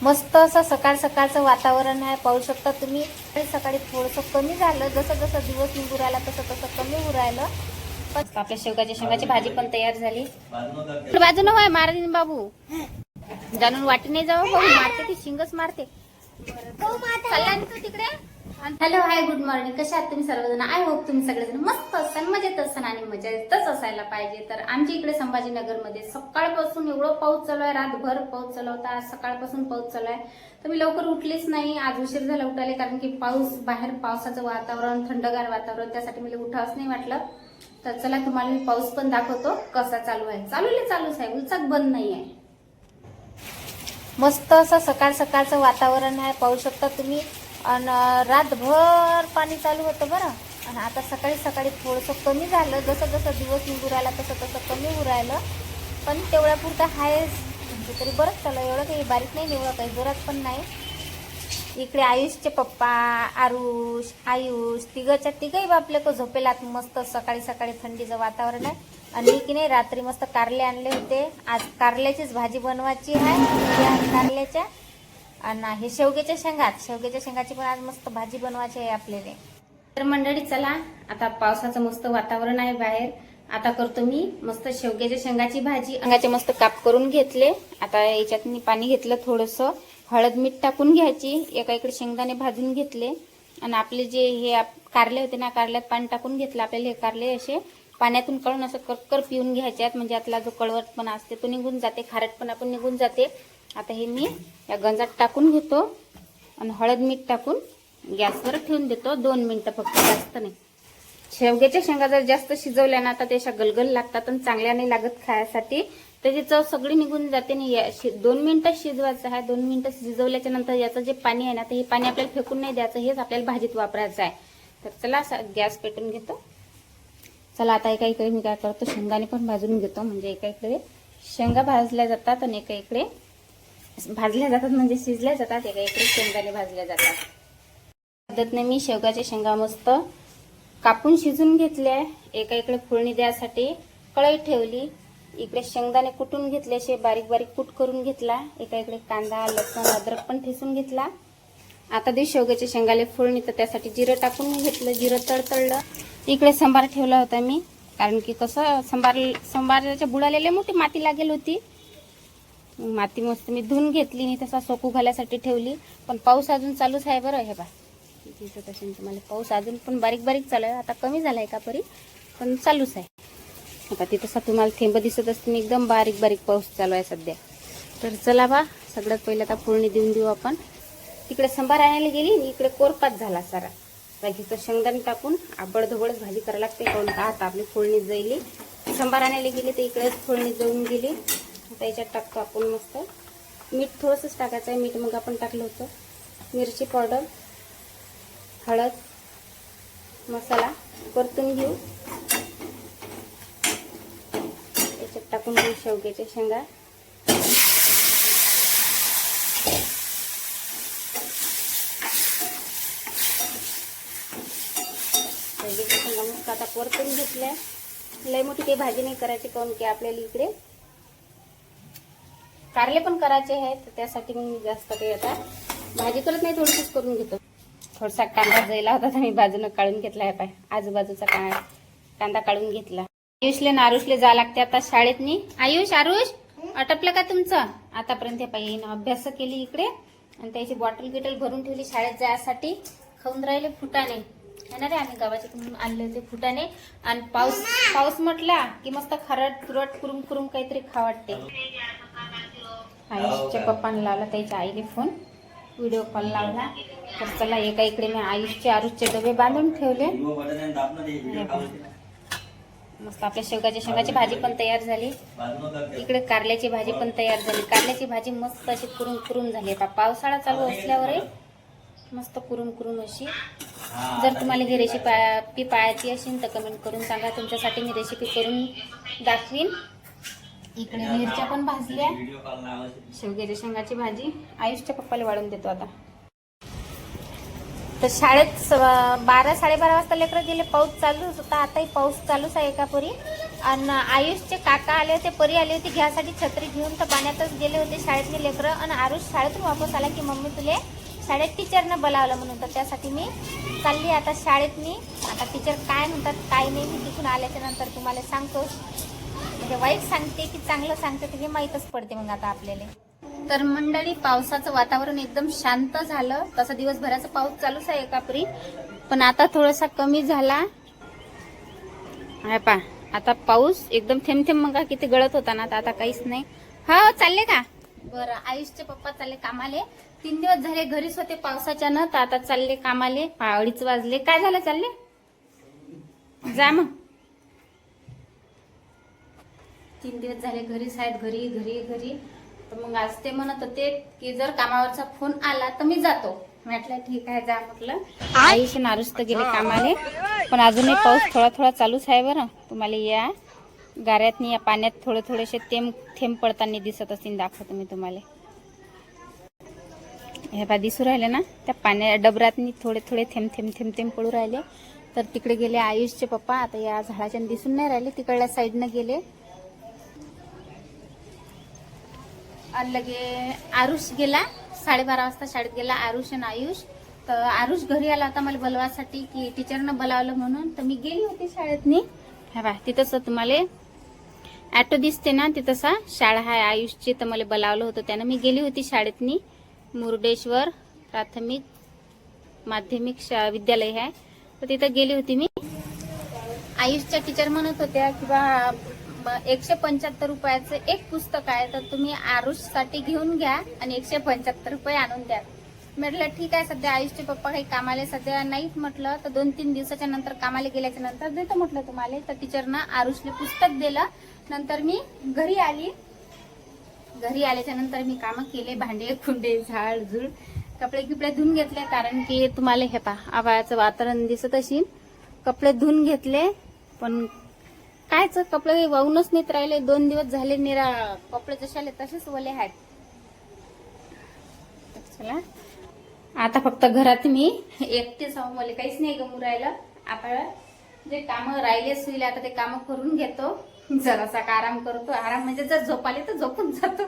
मस्त असं सकाळ सकाळचं वातावरण आहे, पाहू शकता तुम्ही. सकाळी थोडंसं कमी झालं, जसं जसं दिवस निघू राहिला तसं तसं कमी होऊ राहिलं. पण आपल्या शेवगाची भाजी पण तयार झाली. बाजू न होय मारतीन बाबू, जाणून वाटी नाही जाऊ बाबू, मारते ती, शिंगच मारते. चालला तू तिकडे. हॅलो, हाय, गुड मॉर्निंग. कशा आहात तुम्ही सर्वजण? आय होप तुम्ही सगळेजण मस्त असाल, मजेत असाल आणि मजेतच असायला पाहिजे. तर आमच्या इकडे संभाजीनगरमध्ये सकाळपासून एवढं पाऊस चालू आहे, रातभर पाऊस चालू होता, आज सकाळपासून पाऊस चालू आहे. तर मी लवकर उठलीच नाही, आज उशीर झाला उठायला, कारण की बाहेर पावसाचं वातावरण, थंडगार वातावरण, त्यासाठी मला उठावंच नाही वाटलं. तर चला तुम्हाला मी पाऊस पण दाखवतो कसा चालू आहे. चालूच आहे, उलचाक बंद नाही आहे. मस्त असं सकाळ सकाळचं वातावरण आहे, पाहू शकता तुम्ही. आणि रातभर पाणी चालू होतं बरं. आणि आता सकाळी सकाळी थोडंसं कमी झालं, जसं जसं दिवस निघू राहिला तसं तसं कमी होऊ राहिलं. पण तेवढ्या पुरतं आहेच, म्हणजे तरी बरंच चालू. एवढं काही बारीक नाही, एवढं काही जोरात पण नाही. इकडे आयुषचे पप्पा, आयुष तिघही बापले को झोपेलात. मस्त सकाळी सकाळी थंडीचं वातावरण आहे. आणि की नाही, रात्री मस्त कारले आणले होते, आज कारल्याचीच भाजी बनवायची आहे, कारल्याच्या. आणि हे शेवग्याच्या शेंगाची पण आज मस्त भाजी बनवायची आहे आपल्याला. तर मंडळी चला, आता पावसाचं मस्त वातावरण आहे बाहेर. आता करतो मी मस्त शेवग्याच्या शेंगाची भाजी. शेंगाचे मस्त काप करून घेतले. आता याच्यात मी पाणी घेतलं, थोडंसं हळद मीठ टाकून घ्यायची. एका इकडे शेंगदाणे भाजून घेतले. आणि आपले जे हे कारले होते ना, कारल्यात पाणी टाकून घेतलं. आपल्याला हे कारले असे पाण्यातून कळून असं करकर पिऊन घ्यायचे आहेत, म्हणजे आतला जो कळवटपणा असते तो निघून जाते, खारटपणा पण निघून जाते. आता हे मी या गंजात टाकून घेतो आणि हळद मीठ टाकून गॅसवर ठेवून देतो 2 मिनिटं फक्त, जास्त नाही. शेवग्याच्या शेंगा जर जास्त शिजवल्या ना तर ते अशा गलगल लागतात आणि चांगल्या नाही लागत खाण्यासाठी. त्याची चव सगळी निघून जाते. नाही 2 मिनिटं शिजवायचं आहे. 2 मिनिटं शिजवल्याच्या नंतर याचं जे पाणी आहे ना, तर हे पाणी आपल्याला फेकून नाही द्यायचं, हेच आपल्याला भाजीत वापरायचं आहे. तर चला गॅस पेटून घेतो. चला आता एका इकडे मी काय करतो, शेंगाने पण भाजून घेतो, म्हणजे एका इकडे शेंगा भाजल्या जातात आणि एका इकडे भाजल्या जातात, म्हणजे शिजल्या जातात, एका इकडे शेंगाने भाजल्या जातात. पद्धतीने मी शेवगाच्या शेंगा मस्त कापून शिजून घेतल्या. एका इकडे फोडणी द्यासाठी कढई ठेवली. इकडे शेंगदाणे कुटून घेतले, असे बारीक बारीक कूट करून घेतला. एका इकडे कांदा, लसूण, अद्रक पण ठेचून घेतला. आता दे शेवग्याच्या शेंगाले फोडणी, तर त्यासाठी जिरं टाकून घेतलं. जिरं तळतळलं. इकडे संबार ठेवला होता मी, कारण की कसं संबाराच्या बुडालेले मोठी माती लागेल होती. माती मस्त मी धुवून घेतली आणि तसा सोकू घालायसाठी ठेवली. पण पाऊस अजून चालूच आहे बरं. हे बा दिसत असेल तुम्हाला, पाऊस अजून पण बारीक बारीक चालू आहे. आता कमी झालाय का परी, पण चालूच आहे. आता तिथं तुम्हाला थेंब दिसत असतील, एकदम बारीक बारीक पाऊस चालू आहे सध्या. तर चला बा, सगळ्यात पहिले आता फोडणी देऊन देऊ आपण. तिकडे संबार आणायला गेली आणि इकडे कोरपात झाला सारा. बाकीचं शेंगदाणे टाकून आबडधोबडच भाजी करायला लागते, काऊन का आता आपली फोडणी जाईली. संबार आणायला गेली तर इकडेच फोडणी जाऊन गेली. आता याच्यात टाकतो आपण मस्त मीठ, थोडंसंच टाकायचं आहे मीठ, मग आपण टाकलं होतं. मिरची पावडर, हळद, मसाला परतून घेऊ. याच्यात टाकून घेऊ शेवग्याच्या शेंगा. शेवग्याच्या शेंगा मस्त आता परतून घेतल्या. लय मोठी काही भाजी नाही करायची, काऊन की आपल्याला इकडे कारले पण करायचे आहेत, तर त्यासाठी मग मी जास्त काही आता भाजी करत नाही, थोडीशीच करून घेतो. थोडासा कांदा जायला होता तर मी बाजूनं काढून घेतला आहे. पाय आजूबाजूचा कांदा काढून घेतला. आयुषले ना आरुषले जा लागते आता शाळेत. नी आरुष आटपलं का तुमचं? आतापर्यंत पाहिजे अभ्यास केली इकडे, आणि त्याची बॉटल भरून ठेवली शाळेत जायसाठी. खाऊन राहिले फुटाणे येणार आहे, आम्ही गावाचे आणले होते फुटाणे. आणि पाऊस म्हटला की मस्त खारट तुरट कुरुम कुरुम काहीतरी खा वाटते. आयुषच्या पप्पाने लावला त्याच्या आईने फोन, व्हिडिओ कॉल लावला. तर चला एका इकडे मी आरुषचे डबे बांधून ठेवले. मस्त आपल्या शेंगाची भाजी पण तयार झाली. इकडे कारल्याची भाजी पण तयार झाली. कारल्याची भाजी मस्त अशी कुरुम कुरुम झाली. आता पावसाळा चालू असल्यावर मस्त कुरुम कुरुम अशी. जर तुम्हाला ही रेसिपी पाहायची असेल तर कमेंट करून सांगा, तुमच्यासाठी मी रेसिपी करून दाखवीन. इकडे मिरच्या पण भाजल्या. शेवग्याच्या शेंगाची भाजी आयुषच्या पप्पाला वाढून देतो आता. तर शाळेत 12-12:30 वाजता लेकरं गेले. पाऊस चालूच होता, आताही पाऊस चालूच आहे एका परी. आणि आयुषचे काका आले होते, परी आली होती घ्यासाठी छत्री घेऊन, तर पाण्यातच गेले होते शाळेतले लेकरं. आणि आरुष शाळेतून वापस आला की मम्मी तुले शाळेत टीचरनं बोलावलं म्हणून, तर त्यासाठी मी चालली आता शाळेत. मी आता टीचर काय म्हणतात काय नाही मी तिथून आल्याच्या नंतर तुम्हाला सांगतो. म्हणजे वाईट सांगते की चांगलं सांगते ते माहीतच पडते मग आता आपल्याला. तर मंडळी, पावसाचं वातावरण एकदम शांत झालं. तसं दिवसभराचा पाऊस चालूच आहे एकापरी, पण आता थोडासा कमी झाला. पा आता पाऊस एकदम थेंब थेंब मग किती गळत होता ना, आता काहीच नाही. हा चालले का? बरं, आयुषचे पप्पा चालले कामाले. 3 दिवस झाले घरीच होते पावसाच्या न, तर आता चालले कामाले. 2:30 वाजले. काय झालं? चालले जा मग. 3 दिवस झाले घरीच आहेत, घरी घरी घरी. तर मग आज ते म्हणत होते की जर कामावरचा फोन आला तर मी जातो. म्हटलं ठीक आहे जा म्हटलं. आयुष नारुस तर गेले कामाले, पण अजूनही पाऊस थोडा थोडा चालूच आहे. बरं, तुम्हाला या गाऱ्यातनी या पाण्यात थोडे थोडेसे थेंब पडताना दिसत असतील. दाखवतो मी तुम्हाला. हे बा दिसू राहिले ना, त्या पाण्या डबरातनी थोडे थोडे थेंब थेंब थेंब थेंब पडू राहिले. तर तिकडे गेले आयुषचे पप्पा. आता या झाडाच्या दिसून नाही राहिले, तिकडल्या साईडनं गेले. आणि लगे आरुष गेला 12:30 वाजता शाळेत गेला आरुष आणि आयुष. तर आरुष घरी आला होता मला बोलवासाठी की टीचरनं बोलावलं म्हणून, तर मी गेली होती शाळेतनी. हा बा तिथंच तुम्हाला ॲटो दिसते ना, तिथंसा शाळा आहे आयुषची. तर मला बोलावलं होतं त्यानं, मी गेली होती शाळेतनी. मुर्डेश्वर प्राथमिक माध्यमिक विद्यालय आहे, तर तिथं गेली होती मी. आयुषच्या टीचर म्हणत होत्या की बा 175 रुपयाचं एक पुस्तक आहे, तर तुम्ही आरुषसाठी घेऊन घ्या आणि 175 रुपये आणून द्या. म्हटलं ठीक आहे. सध्या आयुषचे पप्पा काही कामाला सध्या नाहीत म्हटलं, तर 2-3 दिवसाच्या नंतर कामाला गेल्याच्या नंतर देतो म्हटलं तुम्हाला. तर टीचरनं आरुषले पुस्तक दिलं. नंतर मी घरी आली. घरी आल्याच्या नंतर मी कामं केले, भांडे खुंडे झाड झुड कपडे किपडे धुवून घेतले. कारण की तुम्हाला हे पहा आभाळाचं वातावरण दिसत असेल. कपडे धुवून घेतले, पण कायच कपडे वाहूनच नेत राहिले. 2 दिवस झाले निरा कपडे जशाले तसेच ओले आहेत. चला आता फक्त घरात मी एकटेच आहो, मला काहीच नाही गमू राहिलं. आता जे काम राहिले सुईले आता ते काम करून घेतो. जरासा आराम करतो. आराम म्हणजे जर झोप आली तर झोपून जातो.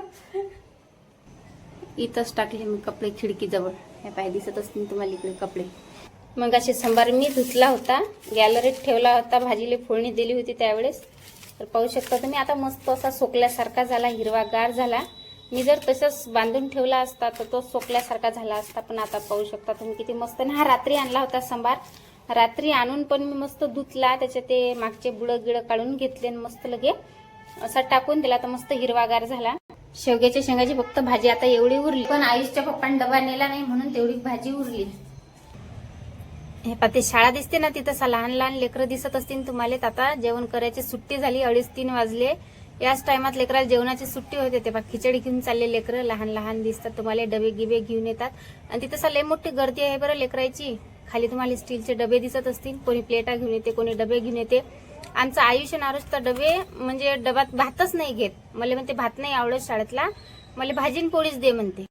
इथंच टाकले मी कपडे खिडकीजवळ. हे पाय दिसत असतील तुम्हाला इकडे कपडे. मग असे संभार मी धुतला होता, गॅलरीत ठेवला होता, भाजीला फोडणी दिली होती त्यावेळेस. तर पाहू शकता तुम्ही आता मस्त असा सोकल्यासारखा झाला, हिरवागार झाला. मी जर तसंच बांधून ठेवला असता तर तो सोकल्यासारखा झाला असता. पण आता पाहू शकता तुम्ही किती मस्त. हा रात्री आणला होता संभार. रात्री आणून पण मी मस्त धुतला, त्याचे ते मागचे बुडं गिडं काढून घेतले आणि मस्त लगे असा टाकून दिला, तर मस्त हिरवागार झाला. शेवग्याच्या शेंगाची फक्त भाजी आता एवढी उरली, पण आयुषच्या पप्पांनी डबा नेला नाही म्हणून तेवढी भाजी उरली. हे पा ते शाळा दिसते ना, तिथं लहान लहान लेकरं दिसत असतील तुम्हाला. आता जेवण करायची सुट्टी झाली, 2:30-3 वाजले. याच टायमात लेकराला जेवणाची सुट्टी होते. ते खिचडी घेऊन चालले लेकरं, लहान लहान दिसतात तुम्हाला. डबे गिबे घेऊन येतात आणि तिथं लय मोठी गर्दी आहे बरं लेकरायची. खाली तुम्हाला स्टीलचे डबे दिसत असतील. कोणी प्लेटा घेऊन येते, कोणी डबे घेऊन येते. आमचं आयुष्य नारुष तर डबे म्हणजे डब्यात भातच नाही घेत. मला म्हणते भात नाही आवडत शाळेतला, मला भाजी पोळीच दे म्हणते.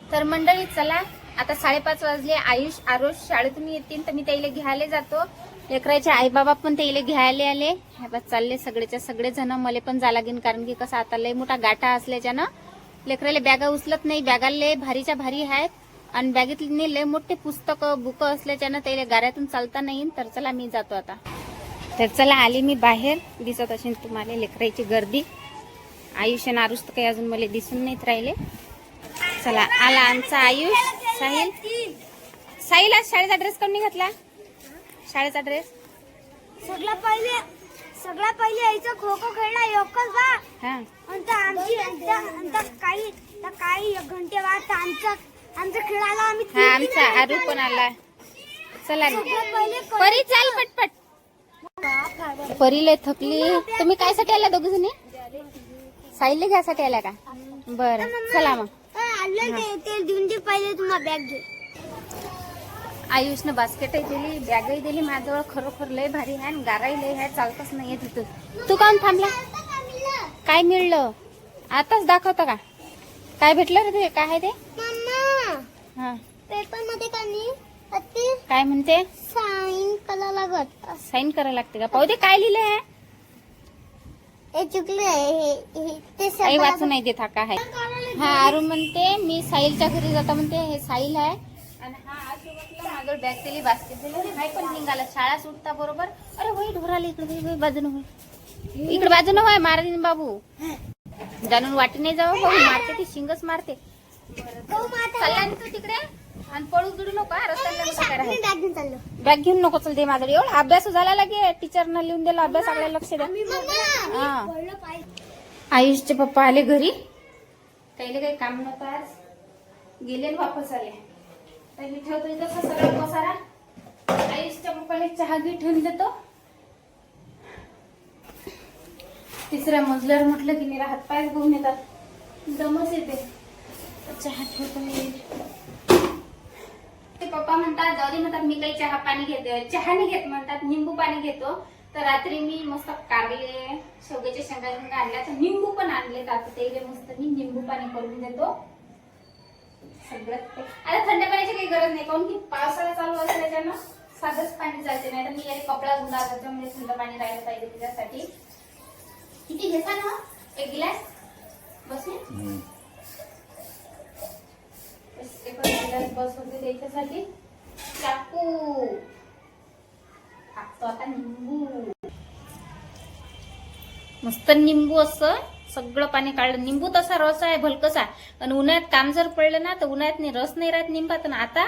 तर मंडळी चला आता 5:30 वाजले. आरुष शाळेतून येतील तर मी त्याला घ्यायला जातो. लेकराचे आई बाबा पण त्याला घ्यायला आले. ह्या बस चालले सगळेच्या सगळे जण. मला पण जा लागेल, कारण की कसं आता लय मोठा गाठा असल्याच्यानं लेकराला बॅगा उचलत नाही. बॅगा लय भारीच्या भारी आहेत आणि बॅगेतली लय मोठे पुस्तक बुक असल्याच्यानं त्याला गाड्यातून चालता नाही. तर चला मी जातो आता. तर चला आली मी बाहेर. दिसत असेल तुम्हाला लेकराची गर्दी. आयुष आणि आरुष तर काही अजून मला दिसून नाहीत राहिले. चला आला आमचा आयुष. साहिल आज शाळेचा ड्रेस कोणी घातला? शाळेचा ड्रेस सगळ्यात पहिले यायचं खो खो खेळला एकच बा. हा काही एक घंटे बाद आमचा खेळाला आम्ही. हा आमचा आरू पण आला. चला परी चाल पटपट. परी लय थकली. तुम्ही काय साठी आला दोघी जणी? साहिल घ्यासाठी आला का? बरं चला मग. ते देऊन दे पहिले तुम्हाला बॅग घे. आयुषनं बास्केटही दिली, बॅगही दिली माझ्याजवळ. खरोखर लय भारी आहे आणि गाराही लय आहे. चालतच नाहीये तिथं. तू काऊन थांबला? काय मिळलं आताच दाखवतं का? काय भेटलं रे ते? काय आहे ते? हा पेपर मध्ये काय म्हणते? साईन करायला लागत. साईन करायला लागते का? पाहू दे काय लिहिलंय. हे चुकलं आहे ते काही वाचू नाही देत हा काय आहे. हा आरू म्हणते मी साहिलच्या घरी जाता म्हणते. हे साहिल आहे आणि हा आजू म्हटलं माझं बॅग दिली बास्केट दिली नाही पण निघाला शाळा सुटता बरोबर. अरे होई ढोराला इकडे बाजून होय इकडे बाजून होय मारतीन बाबू जाणून वाटी नाही जावं बाबू मारते ती शिंगच मारते. चालला ना तू तिकडे आणि पळू गिडू नको रस्त्याला बॅग घेऊन नको चल दे माझं एवढा अभ्यास झाला लागे टीचरनं लिहून दिला अभ्यास आपल्याला लक्ष द्या. हा आयुषचे पप्पा आले घरी त्याला काही काम नव्हतं आज गेले आणि वापस आले. तर मी ठेवतो इथं सगळा पसारा. आयुषच्या पप्पाला चहा घे ठेवून देतो. तिसऱ्या मजल्यावर म्हटलं की मेरा हातपायच घेऊन येतात दमच येते. चहा ठेवतो मी. ते पप्पा म्हणतात जाऊ दे म्हणतात मी काही चहा पाणी घेते चहा नाही घेत म्हणतात निंबू पाणी घेतो. तर रात्री मी मस्त कारले शेवग्याच्या शेंगा आणल्या तर निंबू पण आणले आता ते मस्त मी निंबू पाणी करून देतो सगळं. आता थंड पाण्याची काही गरज नाही काऊन की पावसाळा चालू असल्याच्यानं साधंच पाणी चालते नाही तर मी याला कपडा गुंडा त्याच्यामुळे थंड पाणी राहायला पाहिजे त्याच्यासाठी. किती घेता ना एक गिलास बसले बस होते त्याच्यासाठी. चाकू टाकतो आता निंबू मस्त निंबू असं सगळं पाणी काढलं. निंबू तसा रस आहे भलकसा आणि उन्हाळ्यात काम जर पडलं ना तर उन्हाळ्यात नाही रस नाही राहत निंबात. आता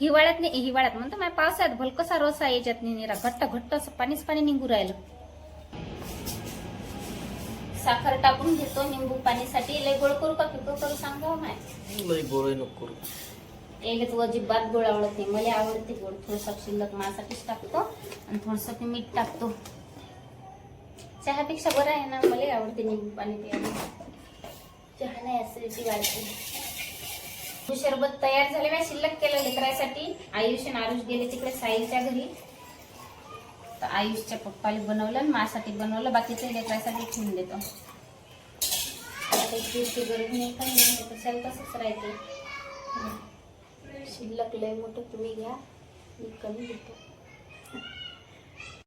हिवाळ्यात नाही हिवाळ्यात म्हणतो माझ्या पावसाळ्यात भलकसा रस आहे याच्यात निरा घट्ट घट्ट असं पाणीच पाणी निंबू राहिलं. साखर टाकून घेतो निंबू पाणीसाठी. लय गोड करू का फिको करू सांगा माय लय गोड नको करू. एक तू अजिबात गोड आवडत नाही मला आवडते गोड. थोडंसं शिल्लक माझ्यासाठीच टाकतो आणि थोडंसं मीठ टाकतो. चहापेक्षा बरं आहे ना मला आवडते निंबू पाणी प्यायला. चहा नाही ऍसिडिटी वाढते. शरबत तयार झाले मी शिल्लक केलं लेकरासाठी. आयुष आणि आरुष गेले तिकडे साहिलच्या घरी तर आयुषच्या पप्पाला बनवलं आणि माझ्यासाठी बनवलं बाकीच्या लेकरासाठी ठेवून देतो. आता काही गरज नाही काही नाही कशाला तसंच राहते. शिल्लक लय मोठं तुम्ही घ्या मी कमी घेतो.